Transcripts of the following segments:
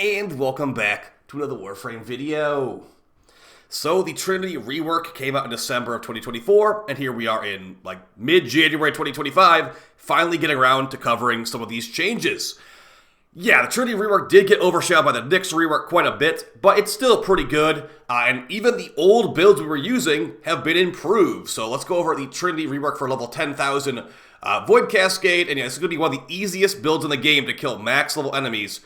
and welcome back to another Warframe video. So the Trinity Rework came out in December of 2024, and here we are in like mid-January 2025, finally getting around to covering some of these changes. Yeah, the Trinity Rework did get overshadowed by the Nyx Rework quite a bit, but it's still pretty good, and even the old builds we were using have been improved. So let's go over the Trinity Rework for level 10,000 Void Cascade, and yeah, this is going to be one of the easiest builds in the game to kill max level enemies.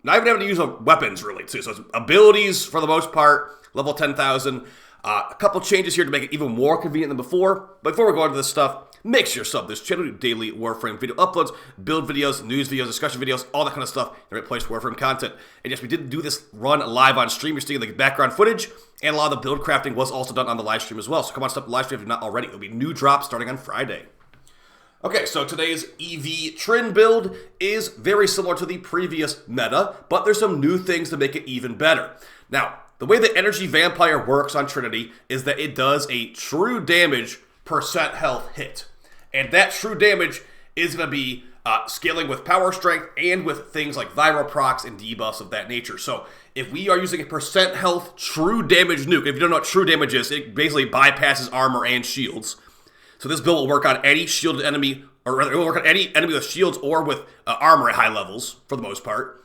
Not even having to use weapons, really, too. So it's abilities, for the most part, level 10,000. A couple changes here to make it even more convenient than before. But before we go into this stuff, make sure you sub this channel to daily Warframe video uploads, build videos, news videos, discussion videos, all that kind of stuff. The right place for Warframe content. And yes, we did do this run live on stream. You're seeing the background footage, and a lot of the build crafting was also done on the live stream as well. So come on, stop the live stream if you're not already. It'll be new drops starting on Friday. Okay, so today's EV Trin build is very similar to the previous meta, but there's some new things to make it even better. Now, the way the Energy Vampire works on Trinity is that it does a true damage percent health hit. And that true damage is going to be scaling with power strength and with things like viral procs and debuffs of that nature. So if we are using a percent health true damage nuke, if you don't know what true damage is, it basically bypasses armor and shields. So this build will work on any shielded enemy, or rather, it will work on any enemy with shields or with armor at high levels, for the most part.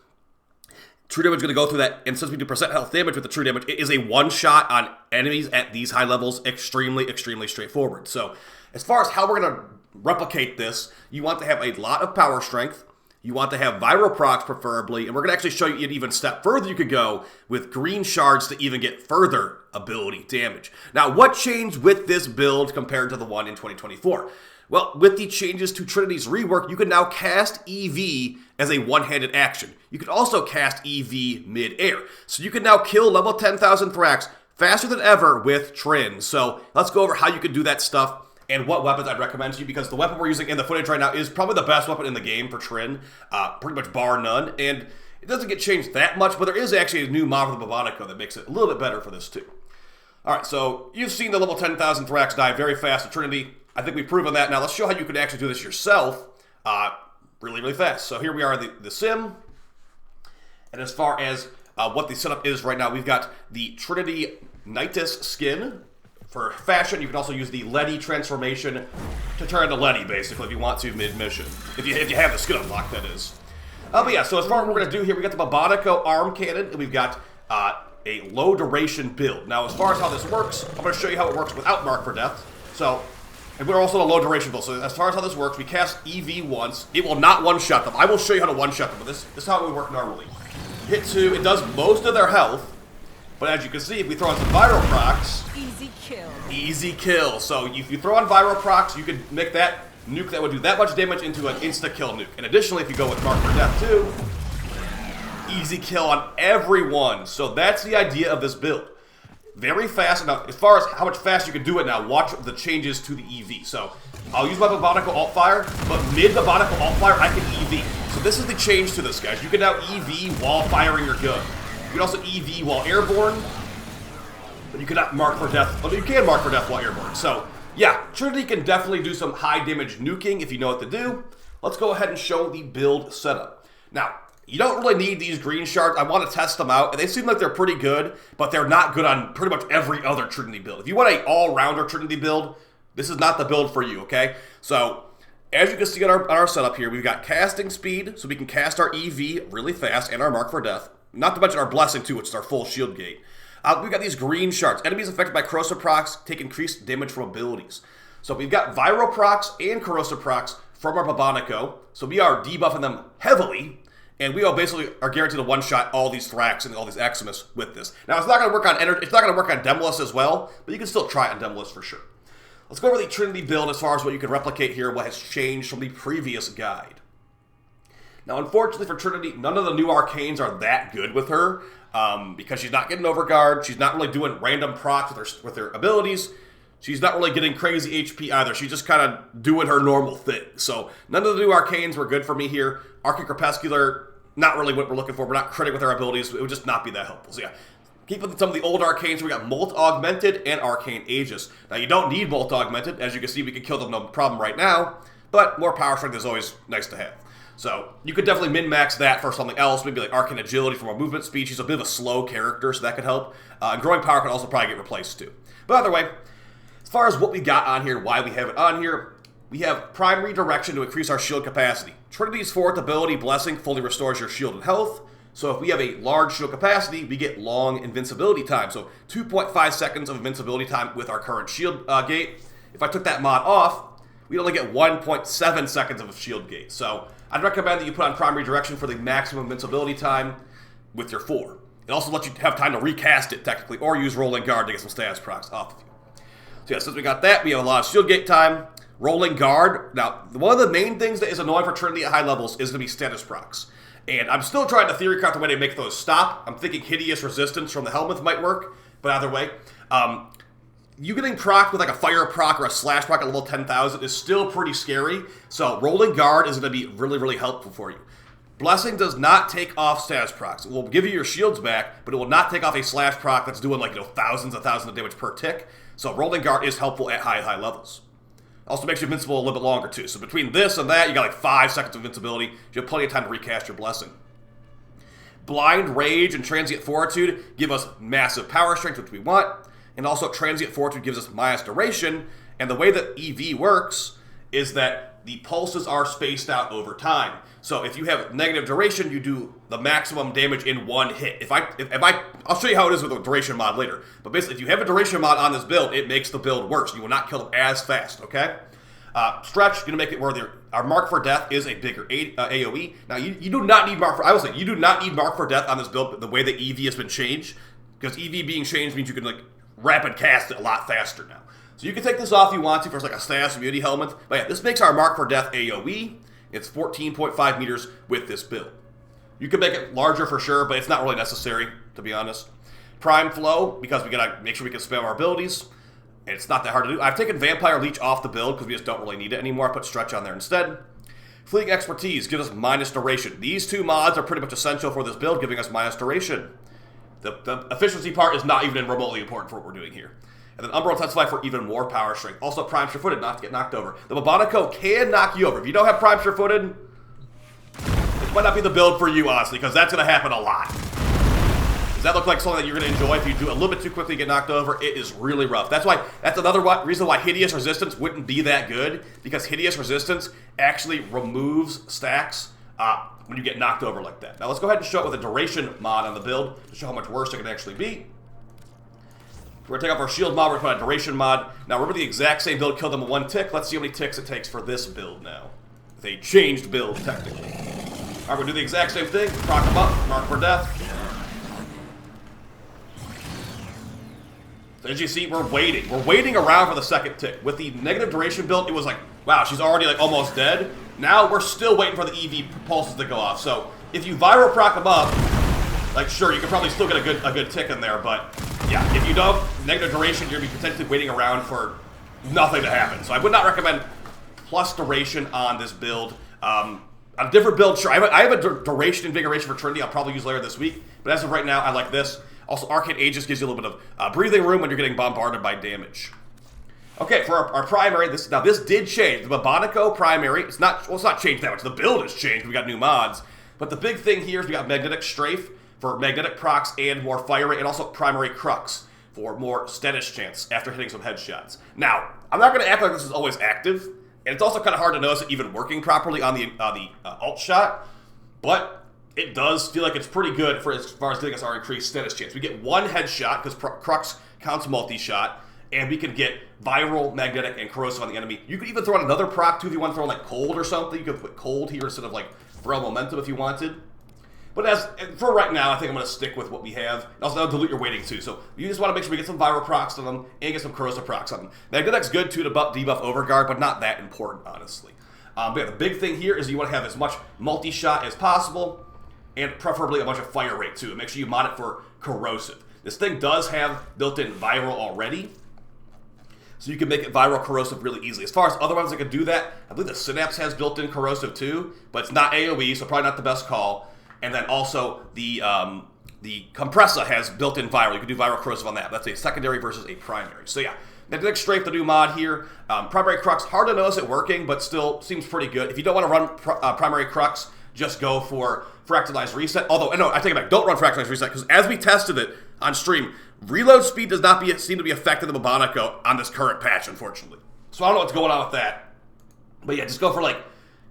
True damage is going to go through that, and since we do percent health damage with the true damage, it is a one-shot on enemies at these high levels, extremely straightforward. So as far as how we're going to replicate this, you want to have a lot of power strength, you want to have viral procs preferably, and we're going to actually show you an even step further you could go with green shards to even get further ability damage. Now, what changed with this build compared to the one in 2024? Well, with the changes to Trinity's Rework, you can now cast EV as a one-handed action. You can also cast EV mid-air. So you can now kill level 10,000 Thrax faster than ever with Trin. So let's go over how you can do that stuff and what weapons I'd recommend to you, because the weapon we're using in the footage right now is probably the best weapon in the game for Trin, pretty much bar none, and it doesn't get changed that much, but there is actually a new mod for the Bubonico that makes it a little bit better for this too. Alright, so you've seen the level 10,000 Thrax die very fast at Trinity. I think we've proven that. Now let's show how you can actually do this yourself really fast. So here we are in the sim, and as far as what the setup is right now, we've got the Trinity Nitus skin. For fashion, you can also use the Letty transformation to turn into Letty, basically, if you want to mid-mission. If you have the skin unlocked, that is. But yeah, so as far as what we're going to do here, we got the Bubonico arm cannon, and we've got a low-duration build. Now, as far as how this works, I'm going to show you how it works without Mark for Death. So, and we're also a low-duration build. So as far as how this works, we cast EV once. It will not one-shot them. I will show you how to one-shot them, but this is how it would work normally. Hit 2, it does most of their health. But as you can see, if we throw on some viral procs, easy kill. Easy kill. So if you throw on viral procs, you can make that nuke that would do that much damage into an insta-kill nuke. And additionally, if you go with Mark for Death too, easy kill on everyone. So that's the idea of this build. Very fast. Now, as far as how much faster you can do it now, watch the changes to the EV. So I'll use my Bubonico alt fire, but mid-Bubonico alt fire, I can EV. So this is the change to this, guys. You can now EV while firing your gun. You can also EV while airborne, but you cannot Mark for Death. Well, you can Mark for Death while airborne. So, yeah, Trinity can definitely do some high damage nuking if you know what to do. Let's go ahead and show the build setup. Now, you don't really need these green shards. I want to test them out, and they seem like they're pretty good, but they're not good on pretty much every other Trinity build. If you want an all-rounder Trinity build, this is not the build for you, okay? So, as you can see on our setup here, we've got casting speed, so we can cast our EV really fast, and our Mark for Death. Not to mention our Blessing too, which is our full shield gate. We've got these green shards. Enemies affected by corrosive procs take increased damage from abilities. So we've got viral procs and corrosive procs from our Bubonico. So we are debuffing them heavily, and we all basically are guaranteed to one-shot all these Thrax and all these Eximus with this. Now it's not going to work on energy. It's not going to work on Demolus as well, but you can still try it on Demolus for sure. Let's go over the Trinity build as far as what you can replicate here, what has changed from the previous guide. Now, unfortunately for Trinity, none of the new arcanes are that good with her, because she's not getting overguard, she's not really doing random procs with her abilities, she's not really getting crazy HP either, she's just kind of doing her normal thing. So, none of the new arcanes were good for me here. Arcane Crepuscular, not really what we're looking for, we're not critting with her abilities, it would just not be that helpful. So yeah, keep with some of the old arcanes, we got Molt Augmented and Arcane Aegis. Now, you don't need Molt Augmented, as you can see, we can kill them no problem right now, but more power strength is always nice to have. So you could definitely min-max that for something else, maybe like Arcane Agility for more movement speed. She's a bit of a slow character, so that could help. And Growing Power can also probably get replaced too. But either way, as far as what we got on here, why we have it on here, we have Prime Redirection to increase our shield capacity. Trinity's fourth ability, Blessing, fully restores your shield and health. So if we have a large shield capacity, we get long invincibility time. So 2.5 seconds of invincibility time with our current shield gate. If I took that mod off, we'd only get 1.7 seconds of a shield gate. So I'd recommend that you put on Prime Redirection for the maximum invincibility time with your 4. It also lets you have time to recast it, technically, or use Rolling Guard to get some status procs off of you. So yeah, since we got that, we have a lot of shield gate time. Rolling Guard. Now, one of the main things that is annoying for Trinity at high levels is going to be status procs. And I'm still trying to theory craft a way to make those stop. I'm thinking Hideous Resistance from the Helmet might work, but either way, you getting proc with like a fire proc or a slash proc at level 10,000 is still pretty scary. So Rolling Guard is going to be really, really helpful for you. Blessing does not take off status procs. It will give you your shields back, but it will not take off a slash proc that's doing like, thousands of damage per tick. So Rolling Guard is helpful at high levels. Also makes you invincible a little bit longer too. So between this and that, you got like 5 seconds of invincibility. You have plenty of time to recast your Blessing. Blind Rage and Transient Fortitude give us massive power strength, which we want. And also Transient Fortitude gives us minus duration. And the way that EV works is that the pulses are spaced out over time. So if you have negative duration, you do the maximum damage in one hit. I'll show you how it is with a duration mod later. But basically, if you have a duration mod on this build, it makes the build worse. You will not kill them as fast, okay? Stretch, going to make it where our Mark for Death is a bigger AoE. Now, you do not need Mark for... I will say, you do not need Mark for Death on this build, the way that EV has been changed. Because EV being changed means you can, rapid cast it a lot faster now. So you can take this off if you want to for a status immunity helmet. But yeah, this makes our Mark for Death AoE. It's 14.5 meters with this build. You can make it larger for sure, but it's not really necessary, to be honest. Prime Flow, because we gotta make sure we can spam our abilities. And it's not that hard to do. I've taken Vampire Leech off the build because we just don't really need it anymore. I put Stretch on there instead. Fleeting Expertise gives us minus duration. These two mods are pretty much essential for this build, giving us minus duration. The efficiency part is not even remotely important for what we're doing here. And then Umbral Intensify for even more power strength. Also Prime Sure-Footed, not to get knocked over. The Bubonico can knock you over. If you don't have Prime Sure-Footed, this might not be the build for you, honestly, because that's going to happen a lot. Does that look like something that you're going to enjoy if you do a little bit too quickly get knocked over? It is really rough. That's another reason why Hideous Resistance wouldn't be that good, because Hideous Resistance actually removes stacks when you get knocked over like that. Now let's go ahead and show it with a duration mod on the build to show how much worse it can actually be. We're going to take off our shield mod, we're going to put a duration mod. Now remember the exact same build killed them with 1 tick. Let's see how many ticks it takes for this build now. With a changed build, technically. Alright, we're going to do the exact same thing. Proc them up, Mark for Death. So as you see, we're waiting. We're waiting around for the second tick. With the negative duration build, it was like, wow, she's already almost dead. Now we're still waiting for the EV pulses to go off. So if you viral proc them up, sure, you can probably still get a good tick in there, but yeah, if you don't, negative duration, you're going to be potentially waiting around for nothing to happen. So I would not recommend plus duration on this build. A different build, sure. I have a duration invigoration for Trinity I'll probably use later this week, but as of right now, I like this. Also, Arcane Aegis gives you a little bit of breathing room when you're getting bombarded by damage. Okay, for our primary, this did change. The Bubonico primary, it's not changed that much. The build has changed. We got new mods. But the big thing here is we got Magnetic Strafe for magnetic procs and more fire rate, and also Primary Crux for more status chance after hitting some headshots. Now, I'm not going to act like this is always active, and it's also kind of hard to notice it even working properly on the alt shot, but it does feel like it's pretty good for as far as giving us our increased status chance. We get 1 headshot, because Crux counts multi-shot, and we can get viral, magnetic, and corrosive on the enemy. You could even throw in another proc, too, if you want to throw in, cold or something. You could put cold here instead of, throw momentum if you wanted. But for right now, I think I'm going to stick with what we have. Also, that'll dilute your weighting, too. So you just want to make sure we get some viral procs on them and get some corrosive procs on them. Magnetic's good, too, to debuff Overguard, but not that important, honestly. But yeah, the big thing here is you want to have as much multi-shot as possible, and preferably a bunch of fire rate, too. And make sure you mod it for corrosive. This thing does have built-in viral already, so you can make it viral corrosive really easily. As far as other ones that can do that, I believe the Synapse has built-in corrosive, too, but it's not AoE, so probably not the best call. And then also the Compressa has built-in viral. You can do viral corrosive on that. That's a secondary versus a primary. So yeah, Magnetic Strafe, the new mod here. Primary Crux, hard to notice it working, but still seems pretty good. If you don't want to run Primary Crux, just go for Fractalized Reset. Although, no, I take it back. Don't run Fractalized Reset, because as we tested it on stream, reload speed does not seem to be affected in the Bubonico on this current patch, unfortunately. So I don't know what's going on with that. But yeah, just go for like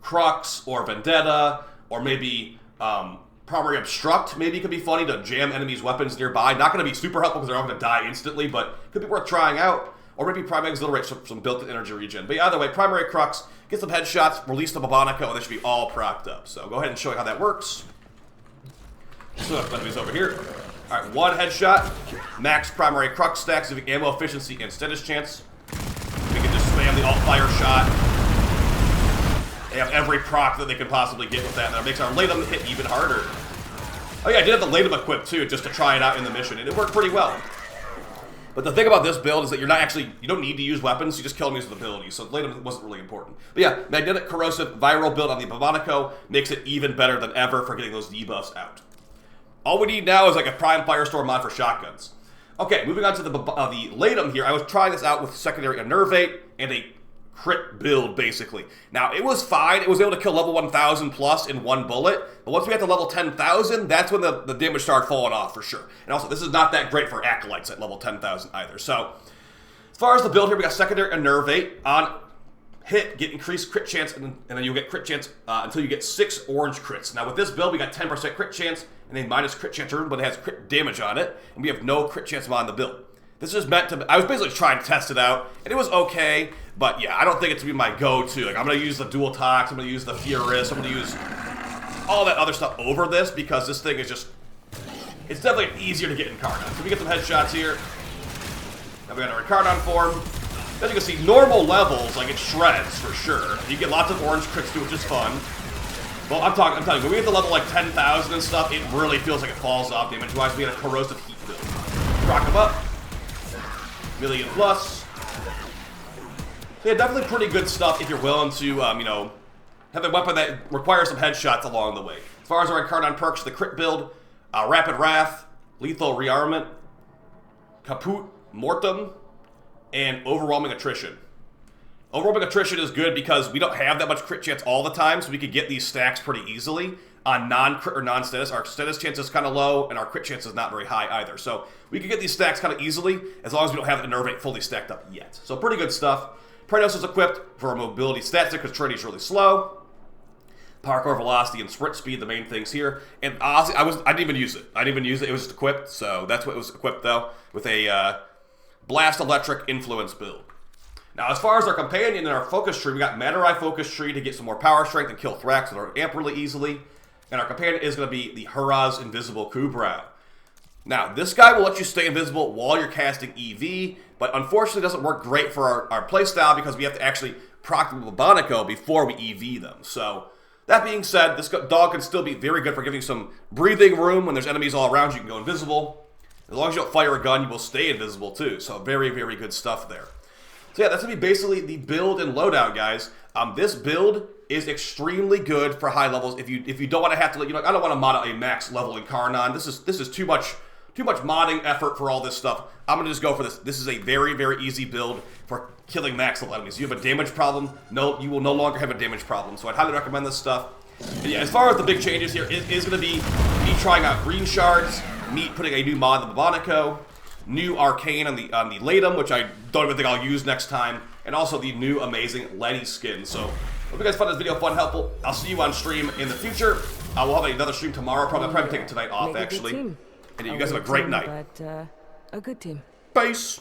Crux or Vendetta, or maybe Primary Obstruct. Maybe it could be funny to jam enemies' weapons nearby. Not going to be super helpful because they're all going to die instantly, but could be worth trying out. Or maybe Primary Exhilarate, some built-in energy regen. But either way, Primary Crux, get some headshots, release the Bubonico, and they should be all procced up. So go ahead and show you how that works. So enemies over here. Alright, one headshot, max Primary Crux stacks, giving ammo efficiency and status chance. We can just spam the alt-fire shot. They have every proc that they can possibly get with that, and that makes our Laetum hit even harder. Oh yeah, I did have the Laetum equipped too, just to try it out in the mission, and it worked pretty well. But the thing about this build is that you don't need to use weapons, you just kill enemies with abilities, so Laetum wasn't really important. But yeah, Magnetic Corrosive Viral build on the Bubonico makes it even better than ever for getting those debuffs out. All we need now is like a Prime Firestorm mod for shotguns. Okay, moving on to the Laetum here. I was trying this out with secondary Enervate and a crit build, basically. Now, it was fine. It was able to kill level 1,000 plus in one bullet. But once we got to level 10,000, that's when the damage started falling off for sure. And also, this is not that great for Acolytes at level 10,000 either. So, as far as the build here, we got secondary Enervate on hit, get increased crit chance, and then you'll get crit chance until you get 6 orange crits. Now, with this build, we got 10% crit chance, and then minus crit chance room, but it has crit damage on it, and we have no crit chance mod in the build. This is meant to, I was basically trying to test it out, and it was okay, but yeah, I don't think it's to be my go-to. Like, I'm going to use the Dual Tox, I'm going to use the Huras, I'm going to use all that other stuff over this, because this thing is just, it's definitely easier to get in Cardon. So we get some headshots here. Now we got our Cardon form. As you can see, normal levels, like, it shreds for sure. You get lots of orange crits too, which is fun. Well, I'm telling you, when we get to level like 10,000 and stuff, it really feels like it falls off damage-wise. We had a corrosive heat build. Rock them up. Million plus. So yeah, definitely pretty good stuff if you're willing to, you know, have a weapon that requires some headshots along the way. As far as our Cardon perks, the crit build, Rapid Wrath, Lethal Rearmament, Caput Mortem, and Overwhelming Attrition. Overwhelming Attrition is good because we don't have that much crit chance all the time, so we could get these stacks pretty easily on non-crit or non-status. Our status chance is kind of low, and our crit chance is not very high either. So we could get these stacks kind of easily, as long as we don't have the Enervate fully stacked up yet. So pretty good stuff. Praedos is equipped for a mobility stat stick because Trinity's really slow. Parkour, velocity, and sprint speed, the main things here. And honestly, I didn't even use it. It was just equipped, so that's what it was equipped, though, with a Blast Electric Influence build. Now, as far as our companion and our focus tree, we got Matarai focus tree to get some more power strength and kill Thrax with our amp really easily. And our companion is going to be the Huras Invisible Kubrow. Now, this guy will let you stay invisible while you're casting EV, but unfortunately doesn't work great for our playstyle because we have to actually proc the Bubonico before we EV them. So, that being said, this dog can still be very good for giving some breathing room when there's enemies all around you. You can go invisible. As long as you don't fire a gun, you will stay invisible too. So, very, very good stuff there. So yeah, that's going to be basically the build and loadout, guys. This build is extremely good for high levels. If you don't want to have to, you know, I don't want to mod out a max level in Karnan. This is too much modding effort for all this stuff. I'm going to just go for this. This is a very, very easy build for killing max level enemies. You have a damage problem, no, you will no longer have a damage problem. So I'd highly recommend this stuff. But yeah, as far as the big changes here, it is going to be me trying out green shards, me putting a new mod in the Bubonico, new arcane on the Laetum, which I don't even think I'll use next time, and also the new amazing Letty skin. So, hope you guys found this video fun, helpful. I'll see you on stream in the future. We'll have another stream tomorrow. Probably taking tonight off, actually. And you guys have a great night. But a good team. Peace.